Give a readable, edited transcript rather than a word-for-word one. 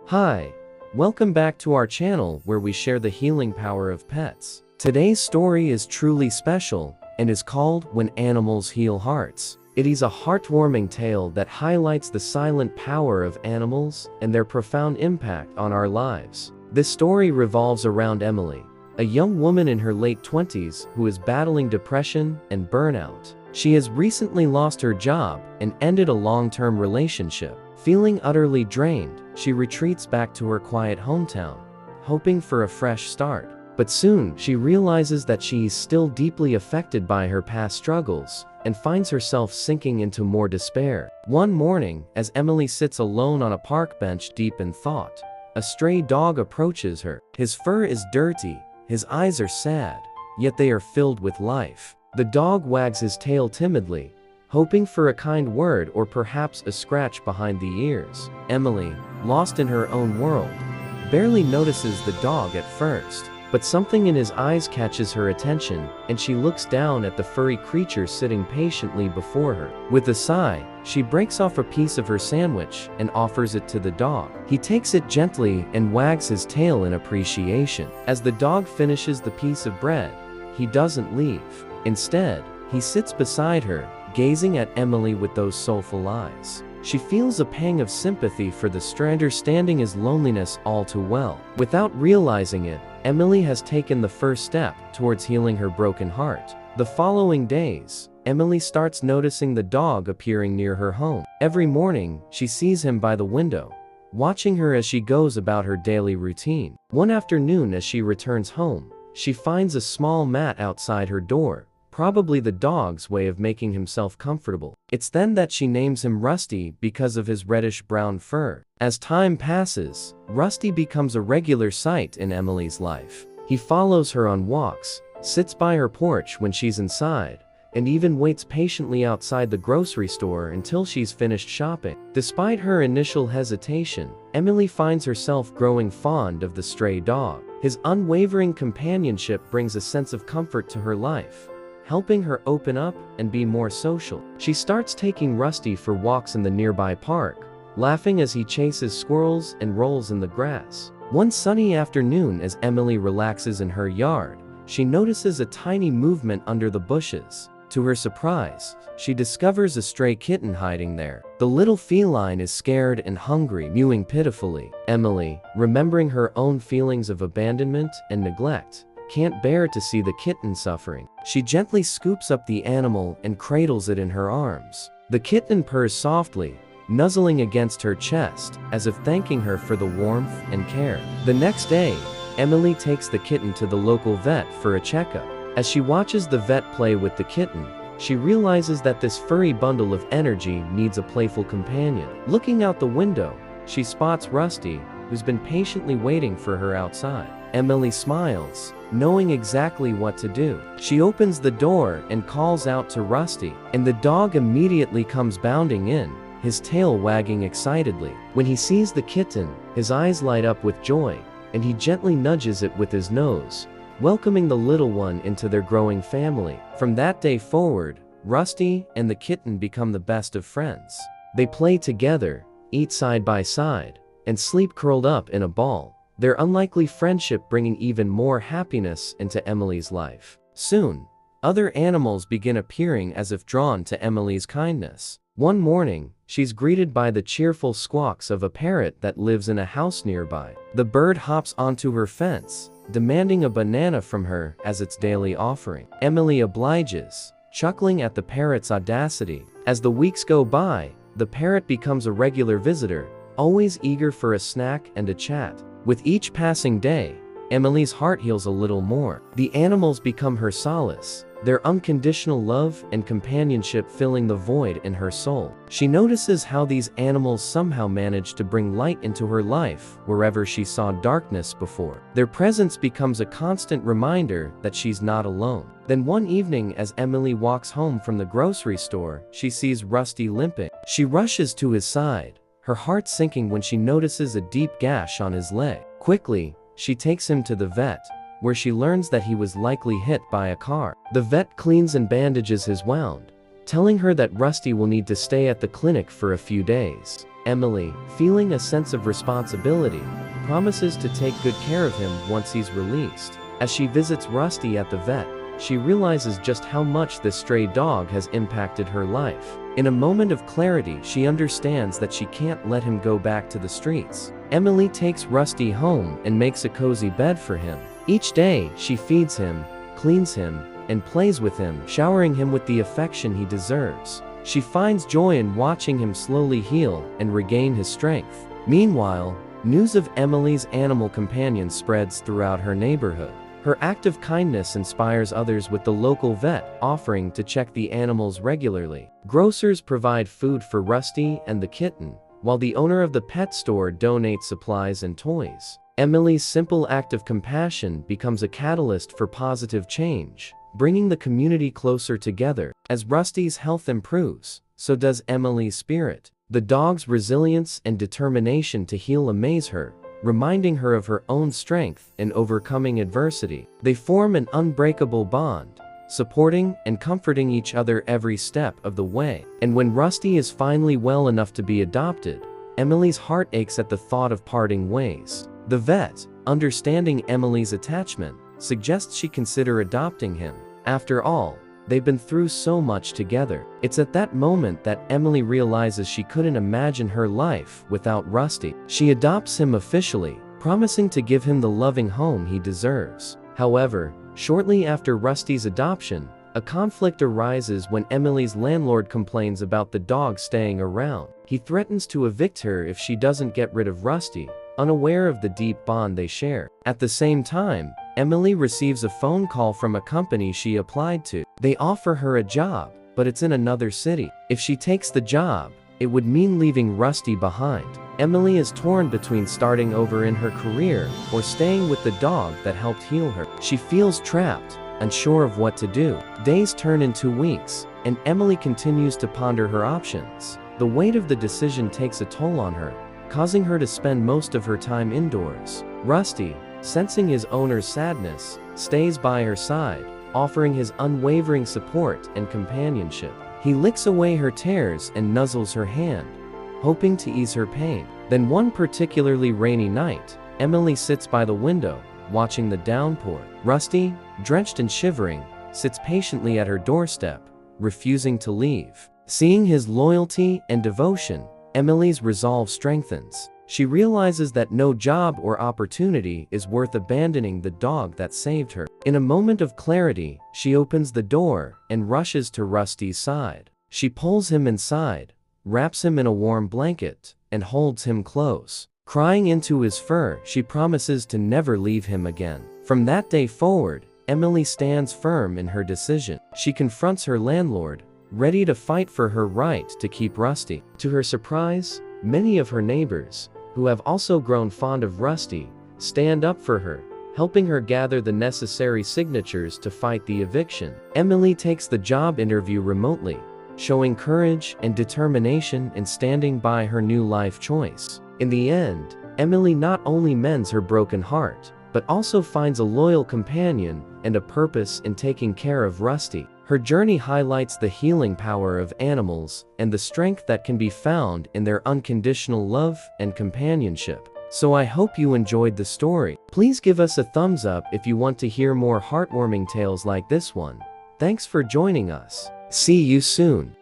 Hi, welcome back to our channel where we share the healing power of pets. Today's story is truly special and is called When Animals Heal Hearts. It is a heartwarming tale that highlights the silent power of animals and their profound impact on our lives. This story revolves around Emily, a young woman in her late 20s who is battling depression and burnout. She has recently lost her job and ended a long-term relationship. Feeling utterly drained, she retreats back to her quiet hometown, hoping for a fresh start. But soon, she realizes that she is still deeply affected by her past struggles and finds herself sinking into more despair. One morning, as Emily sits alone on a park bench deep in thought, a stray dog approaches her. His fur is dirty, his eyes are sad, yet they are filled with life. The dog wags his tail timidly, hoping for a kind word or perhaps a scratch behind the ears. Emily, lost in her own world, barely notices the dog at first. But something in his eyes catches her attention, and she looks down at the furry creature sitting patiently before her. With a sigh, she breaks off a piece of her sandwich and offers it to the dog. He takes it gently and wags his tail in appreciation. As the dog finishes the piece of bread, he doesn't leave. Instead, he sits beside her, gazing at Emily with those soulful eyes. She feels a pang of sympathy for the stranger, understanding his loneliness all too well. Without realizing it, Emily has taken the first step towards healing her broken heart. The following days, Emily starts noticing the dog appearing near her home. Every morning, she sees him by the window, watching her as she goes about her daily routine. One afternoon, as she returns home, she finds a small mat outside her door, probably the dog's way of making himself comfortable. It's then that she names him Rusty because of his reddish-brown fur. As time passes, Rusty becomes a regular sight in Emily's life. He follows her on walks, sits by her porch when she's inside, and even waits patiently outside the grocery store until she's finished shopping. Despite her initial hesitation, Emily finds herself growing fond of the stray dog. His unwavering companionship brings a sense of comfort to her life, helping her open up and be more social. She starts taking Rusty for walks in the nearby park, laughing as he chases squirrels and rolls in the grass. One sunny afternoon, as Emily relaxes in her yard, she notices a tiny movement under the bushes. To her surprise, she discovers a stray kitten hiding there. The little feline is scared and hungry, mewing pitifully. Emily, remembering her own feelings of abandonment and neglect, can't bear to see the kitten suffering. She gently scoops up the animal and cradles it in her arms. The kitten purrs softly, nuzzling against her chest, as if thanking her for the warmth and care. The next day, Emily takes the kitten to the local vet for a checkup. As she watches the vet play with the kitten, she realizes that this furry bundle of energy needs a playful companion. Looking out the window, she spots Rusty, who's been patiently waiting for her outside. Emily smiles, knowing exactly what to do. She opens the door and calls out to Rusty, and the dog immediately comes bounding in, his tail wagging excitedly. When he sees the kitten, his eyes light up with joy, and he gently nudges it with his nose, welcoming the little one into their growing family. From that day forward, Rusty and the kitten become the best of friends. They play together, eat side by side, and sleep curled up in a ball, their unlikely friendship bringing even more happiness into Emily's life. Soon, other animals begin appearing as if drawn to Emily's kindness. One morning, she's greeted by the cheerful squawks of a parrot that lives in a house nearby. The bird hops onto her fence, demanding a banana from her as its daily offering. Emily obliges, chuckling at the parrot's audacity. As the weeks go by, the parrot becomes a regular visitor, always eager for a snack and a chat. With each passing day, Emily's heart heals a little more. The animals become her solace, their unconditional love and companionship filling the void in her soul. She notices how these animals somehow manage to bring light into her life wherever she saw darkness before. Their presence becomes a constant reminder that she's not alone. Then one evening, as Emily walks home from the grocery store, she sees Rusty limping. She rushes to his side, her heart sinking when she notices a deep gash on his leg. Quickly, she takes him to the vet, where she learns that he was likely hit by a car. The vet cleans and bandages his wound, telling her that Rusty will need to stay at the clinic for a few days. Emily, feeling a sense of responsibility, promises to take good care of him once he's released. As she visits Rusty at the vet, she realizes just how much this stray dog has impacted her life. In a moment of clarity, she understands that she can't let him go back to the streets. Emily takes Rusty home and makes a cozy bed for him. Each day, she feeds him, cleans him, and plays with him, showering him with the affection he deserves. She finds joy in watching him slowly heal and regain his strength. Meanwhile, news of Emily's animal companion spreads throughout her neighborhood. Her act of kindness inspires others, with the local vet offering to check the animals regularly. Grocers provide food for Rusty and the kitten, while the owner of the pet store donates supplies and toys. Emily's simple act of compassion becomes a catalyst for positive change, bringing the community closer together. As Rusty's health improves, so does Emily's spirit. The dog's resilience and determination to heal amaze her, reminding her of her own strength in overcoming adversity. They form an unbreakable bond, supporting and comforting each other every step of the way. And when Rusty is finally well enough to be adopted, Emily's heart aches at the thought of parting ways. The vet, understanding Emily's attachment, suggests she consider adopting him. After all, they've been through so much together. It's at that moment that Emily realizes she couldn't imagine her life without Rusty. She adopts him officially, promising to give him the loving home he deserves. However, shortly after Rusty's adoption, a conflict arises when Emily's landlord complains about the dog staying around. He threatens to evict her if she doesn't get rid of Rusty, unaware of the deep bond they share. At the same time, Emily receives a phone call from a company she applied to. They offer her a job, but it's in another city. If she takes the job, it would mean leaving Rusty behind. Emily is torn between starting over in her career or staying with the dog that helped heal her. She feels trapped, unsure of what to do. Days turn into weeks, and Emily continues to ponder her options. The weight of the decision takes a toll on her, causing her to spend most of her time indoors. Rusty, sensing his owner's sadness, stays by her side, offering his unwavering support and companionship. He licks away her tears and nuzzles her hand, hoping to ease her pain. Then one particularly rainy night, Emily sits by the window, watching the downpour. Rusty, drenched and shivering, sits patiently at her doorstep, refusing to leave. Seeing his loyalty and devotion, Emily's resolve strengthens. She realizes that no job or opportunity is worth abandoning the dog that saved her. In a moment of clarity, she opens the door and rushes to Rusty's side. She pulls him inside, wraps him in a warm blanket, and holds him close. Crying into his fur, she promises to never leave him again. From that day forward, Emily stands firm in her decision. She confronts her landlord, ready to fight for her right to keep Rusty. To her surprise, many of her neighbors, who have also grown fond of Rusty, stand up for her, helping her gather the necessary signatures to fight the eviction. Emily takes the job interview remotely, showing courage and determination in standing by her new life choice. In the end, Emily not only mends her broken heart, but also finds a loyal companion and a purpose in taking care of Rusty. Her journey highlights the healing power of animals and the strength that can be found in their unconditional love and companionship. So I hope you enjoyed the story. Please give us a thumbs up if you want to hear more heartwarming tales like this one. Thanks for joining us. See you soon.